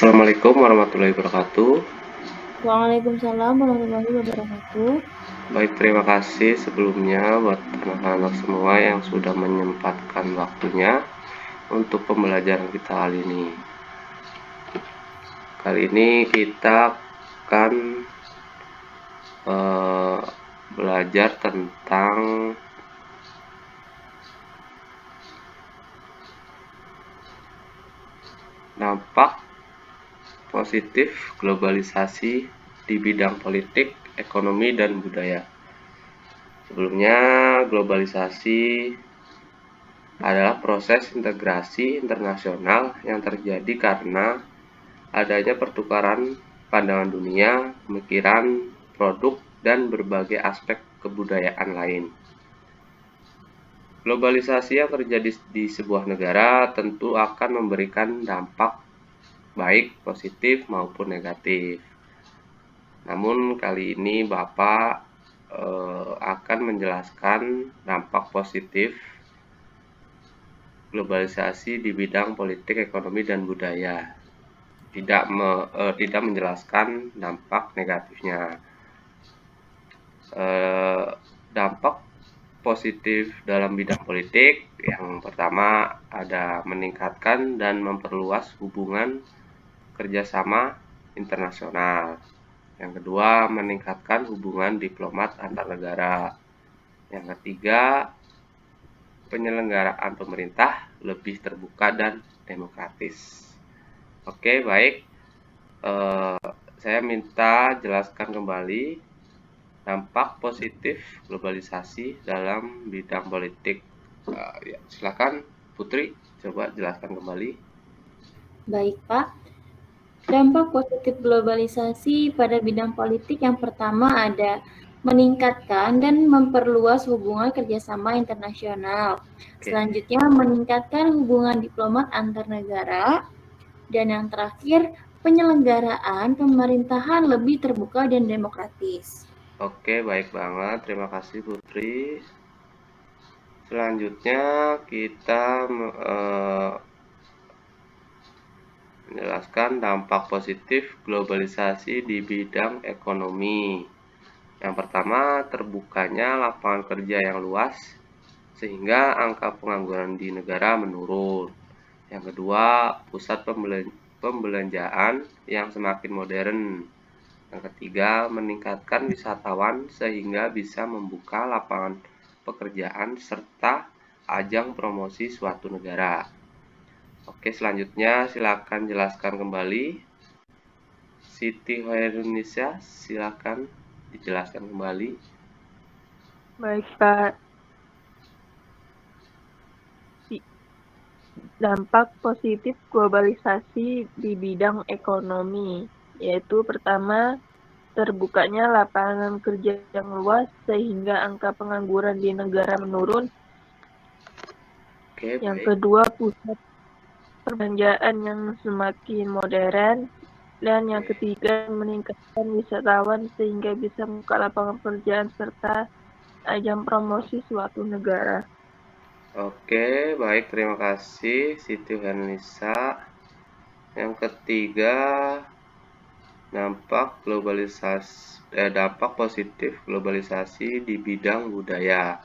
Assalamualaikum warahmatullahi wabarakatuh. Waalaikumsalam warahmatullahi wabarakatuh. Baik, terima kasih sebelumnya buat anak-anak semua yang sudah menyempatkan waktunya untuk pembelajaran kita kali ini. Kali ini kita akan belajar tentang dampak positif globalisasi di bidang politik, ekonomi, dan budaya. Sebelumnya, globalisasi adalah proses integrasi internasional yang terjadi karena adanya pertukaran pandangan dunia, pemikiran, produk, dan berbagai aspek kebudayaan lain. Globalisasi yang terjadi di sebuah negara tentu akan memberikan dampak baik positif maupun negatif. Namun kali ini Bapak akan menjelaskan dampak positif globalisasi di bidang politik, ekonomi, dan budaya. Tidak menjelaskan dampak negatifnya. Dampak positif dalam bidang politik yang pertama ada meningkatkan dan memperluas hubungan kerjasama internasional. Yang kedua, meningkatkan hubungan diplomat antar negara. Yang ketiga, penyelenggaraan pemerintah lebih terbuka dan demokratis. Oke, baik. Saya minta jelaskan kembali dampak positif globalisasi dalam bidang politik. Ya, silakan Putri, coba jelaskan kembali. Baik, Pak. Dampak positif globalisasi pada bidang politik yang pertama ada meningkatkan dan memperluas hubungan kerjasama internasional. Selanjutnya, meningkatkan hubungan diplomat antar negara. Dan yang terakhir, penyelenggaraan pemerintahan lebih terbuka dan demokratis. Oke, baik banget. Terima kasih Putri. Selanjutnya kita menjelaskan dampak positif globalisasi di bidang ekonomi. Yang pertama, terbukanya lapangan kerja yang luas sehingga angka pengangguran di negara menurun. Yang kedua, pusat pembelanjaan yang semakin modern. Yang ketiga, meningkatkan wisatawan sehingga bisa membuka lapangan pekerjaan serta ajang promosi suatu negara. Oke, selanjutnya silakan jelaskan kembali. Siti Hoirunisa, silakan dijelaskan kembali. Baik, Pak. Dampak positif globalisasi di bidang ekonomi, yaitu pertama, terbukanya lapangan kerja yang luas sehingga angka pengangguran di negara menurun. Oke, yang baik. kedua, pusat perbelanjaan yang semakin modern. Dan yang ketiga, meningkatkan wisatawan sehingga bisa membuka lapangan pekerjaan serta ajang promosi suatu negara. Oke, baik, terima kasih Siti Hoirunisa. Yang ketiga, dampak positif globalisasi di bidang budaya.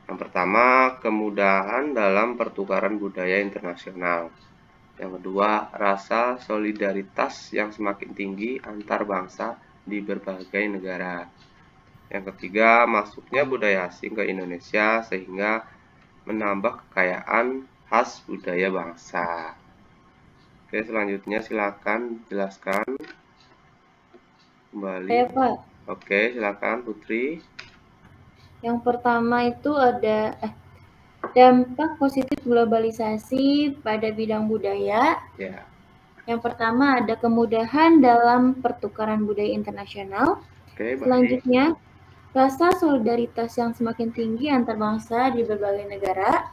Yang pertama, kemudahan dalam pertukaran budaya internasional. Yang kedua, rasa solidaritas yang semakin tinggi antar bangsa di berbagai negara. Yang ketiga, masuknya budaya asing ke Indonesia sehingga menambah kekayaan khas budaya bangsa. Oke, selanjutnya silakan jelaskan kembali. Pak. Oke, silakan Putri. Yang pertama itu ada dampak positif globalisasi pada bidang budaya. Ya. Yang pertama ada kemudahan dalam pertukaran budaya internasional. Oke, baik. Selanjutnya, rasa solidaritas yang semakin tinggi antar bangsa di berbagai negara.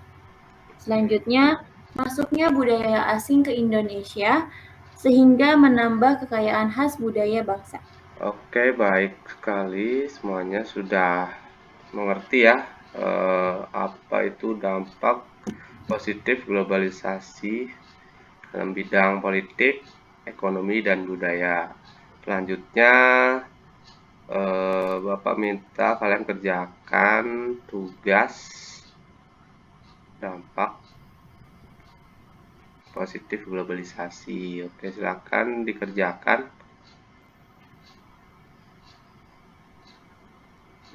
Selanjutnya, masuknya budaya asing ke Indonesia sehingga menambah kekayaan khas budaya bangsa. Oke, baik sekali. Semuanya sudah mengerti ya apa itu dampak positif globalisasi dalam bidang politik, ekonomi dan budaya. Selanjutnya Bapak minta kalian kerjakan tugas dampak positif globalisasi. Oke, silakan dikerjakan.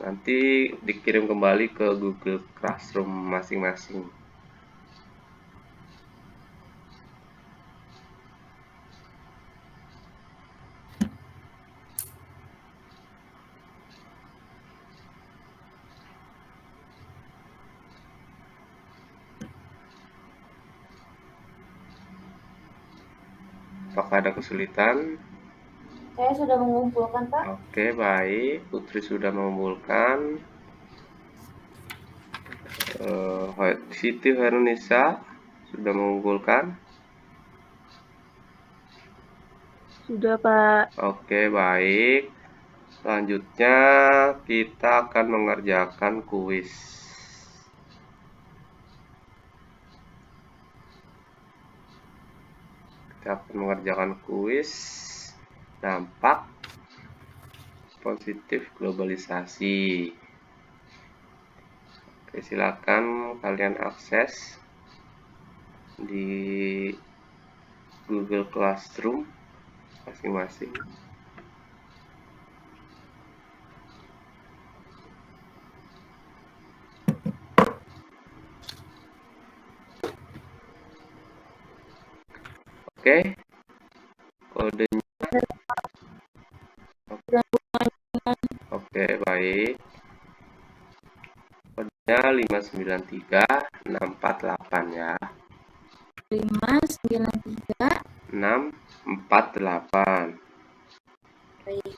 Nanti dikirim kembali ke Google Classroom masing-masing. Apakah ada kesulitan? Saya sudah mengumpulkan, Pak. Oke, baik. Putri sudah mengumpulkan. Siti Herunisa sudah mengumpulkan. Sudah, Pak. Oke, baik. Selanjutnya kita akan mengerjakan kuis. Kita akan mengerjakan kuis dampak positif globalisasi. Oke, silakan kalian akses di Google Classroom masing-masing. Oke, kodenya. Oke, baik. Kodenya 593-648 ya. 593-648. Baik.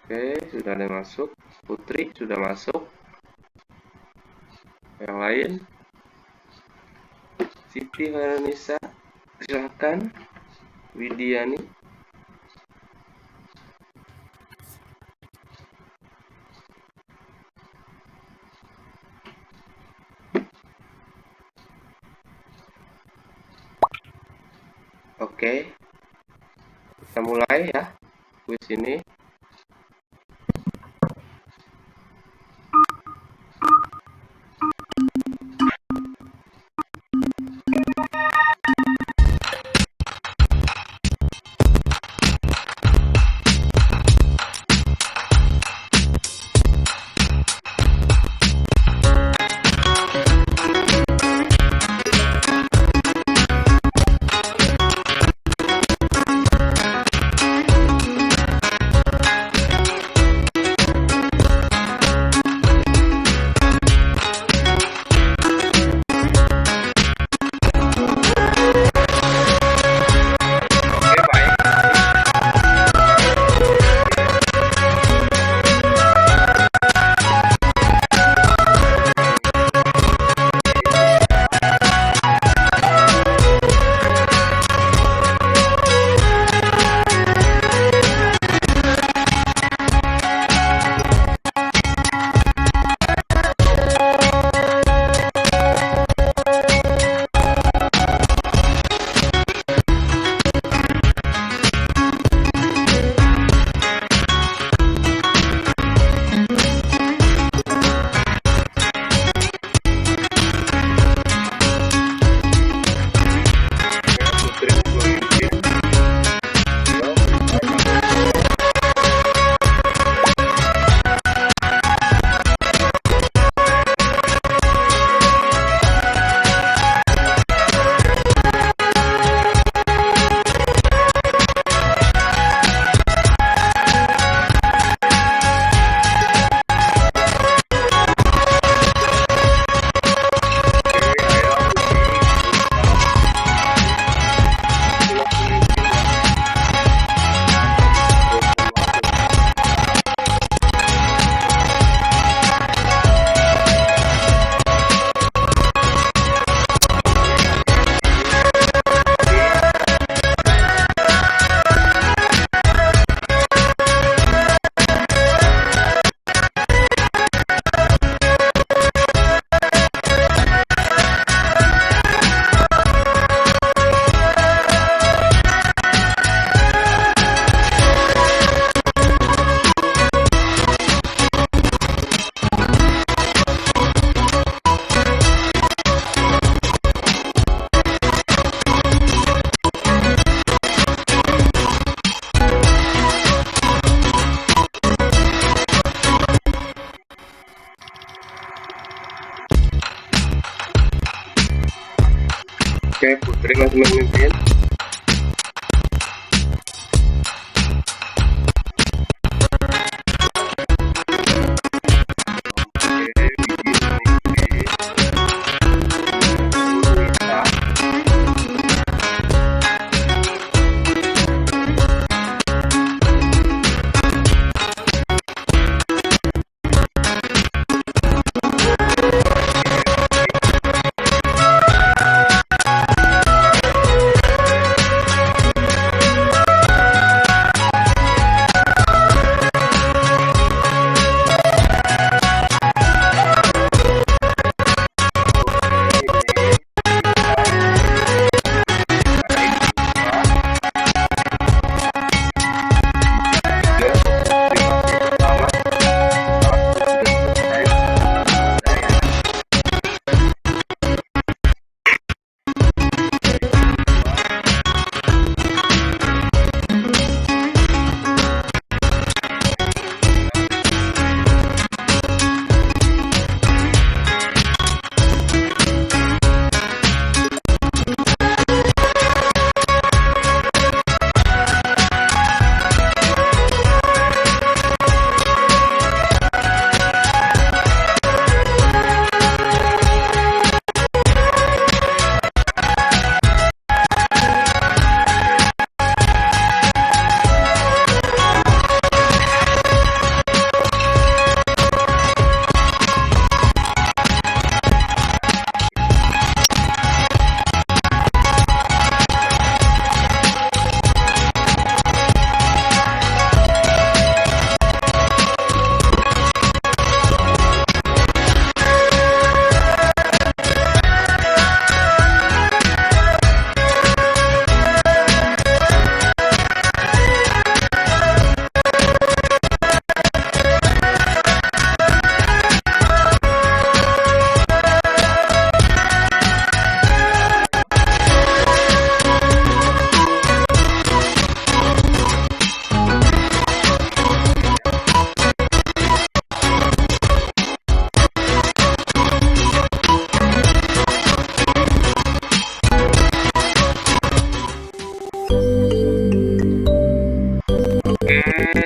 Oke, sudah ada yang masuk. Putri sudah masuk. Yang lain? Siti Haranisa, silakan. Widiani. Oke, kita mulai ya kuis ini. Oke, Putri masih memimpin.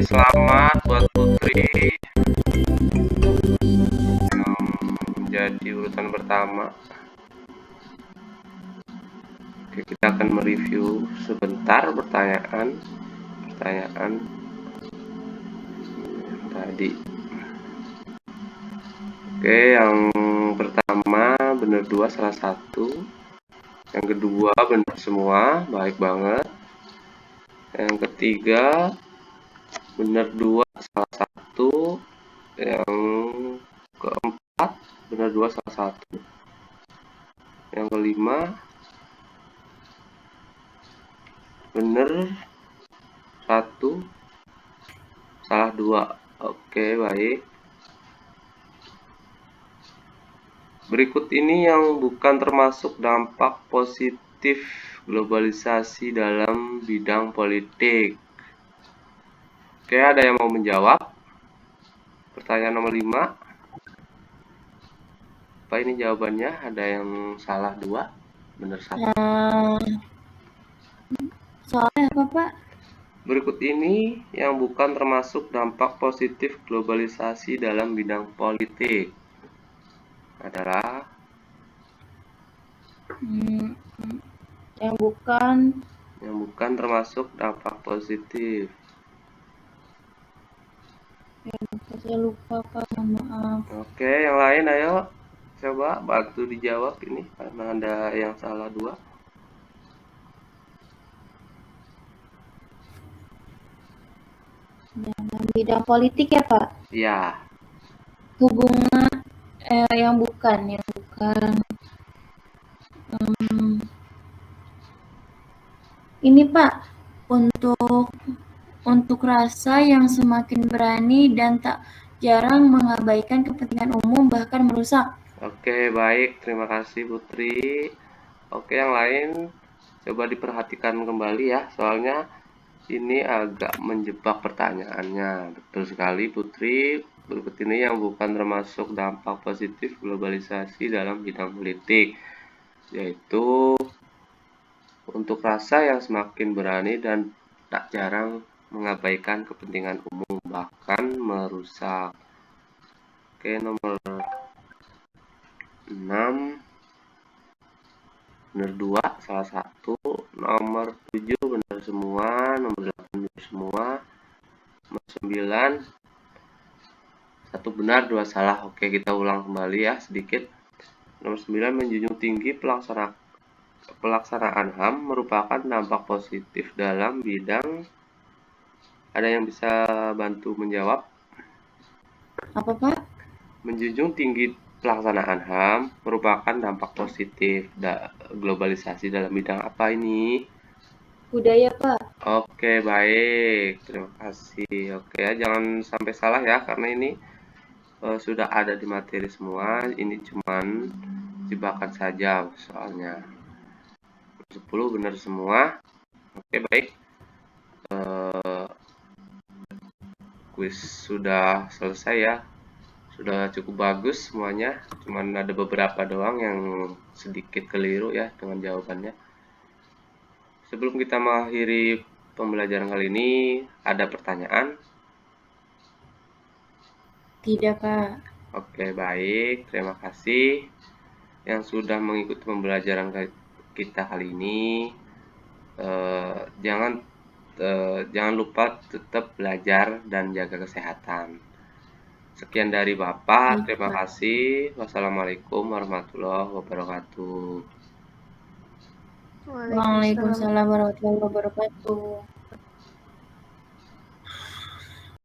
Selamat buat Putri yang menjadi urutan pertama. Oke, kita akan mereview sebentar pertanyaan tadi. Oke, yang pertama benar 2 salah 1. Yang kedua benar semua, baik banget. Yang ketiga benar 2 salah 1. Yang keempat benar 2 salah 1. Yang kelima benar 1 salah 2. Oke, baik. Berikut ini yang bukan termasuk dampak positif globalisasi dalam bidang politik. Oke, ada yang mau menjawab? Pertanyaan nomor 5. Apa ini jawabannya? Ada yang salah 2, benar 1. Soalnya apa, Pak? Berikut ini yang bukan termasuk dampak positif globalisasi dalam bidang politik adalah yang bukan termasuk dampak positif. Saya lupa, Pak, maaf. Oke, yang lain ayo coba bantu dijawab ini karena ada yang salah 2. Dalam bidang politik ya, Pak? Ya. Hubungan yang bukan ini, Pak, untuk rasa yang semakin berani dan tak jarang mengabaikan kepentingan umum bahkan merusak. Oke, baik, terima kasih Putri. Oke, yang lain coba diperhatikan kembali ya, soalnya ini agak menjebak pertanyaannya. Betul sekali Putri. Berikut ini yang bukan termasuk dampak positif globalisasi dalam bidang politik, yaitu untuk rasa yang semakin berani dan tak jarang mengabaikan kepentingan umum, bahkan merusak. Oke, nomor 6 benar 2, salah satu. Nomor 7 benar semua, nomor 8 benar semua. Nomor 9 1 benar, 2 salah. Oke, kita ulang kembali ya sedikit. Nomor 9, menjunjung tinggi pelaksanaan HAM merupakan dampak positif dalam bidang. Ada yang bisa bantu menjawab? Apa, Pak? Menjunjung tinggi pelaksanaan HAM merupakan dampak positif globalisasi dalam bidang apa ini? Budaya, Pak. Oke, baik. Terima kasih. Oke ya, jangan sampai salah ya, karena ini sudah ada di materi semua. Ini cuman jebakan saja soalnya. 10 benar semua. Oke, baik. Kuis sudah selesai ya. Sudah cukup bagus semuanya. Cuman ada beberapa doang yang sedikit keliru ya dengan jawabannya. Sebelum kita mengakhiri pembelajaran kali ini, ada pertanyaan? Tidak, Pak. Oke, baik. Terima kasih yang sudah mengikuti pembelajaran kita kali ini. Jangan lupa tetap belajar dan jaga kesehatan. Sekian dari Bapak. Terima kasih. Wassalamualaikum warahmatullahi wabarakatuh. Waalaikumsalam warahmatullahi wabarakatuh.